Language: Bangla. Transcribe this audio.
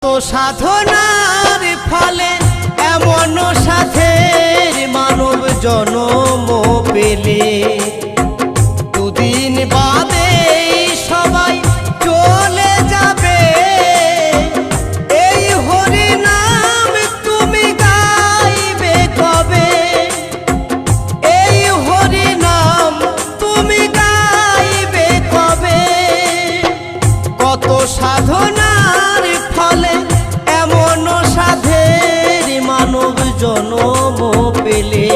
তো সাধনার ফলে এমন সাথের মানব জন্ম পেলে দুদিন বাদে সবাই চলে যাবে। এই হরি নাম তুমি গাইবে কবে? এই হরি নাম তুমি গাইবে কবে? কত সাধনার ফলে এমন সাধের মানব জন্ম পেলে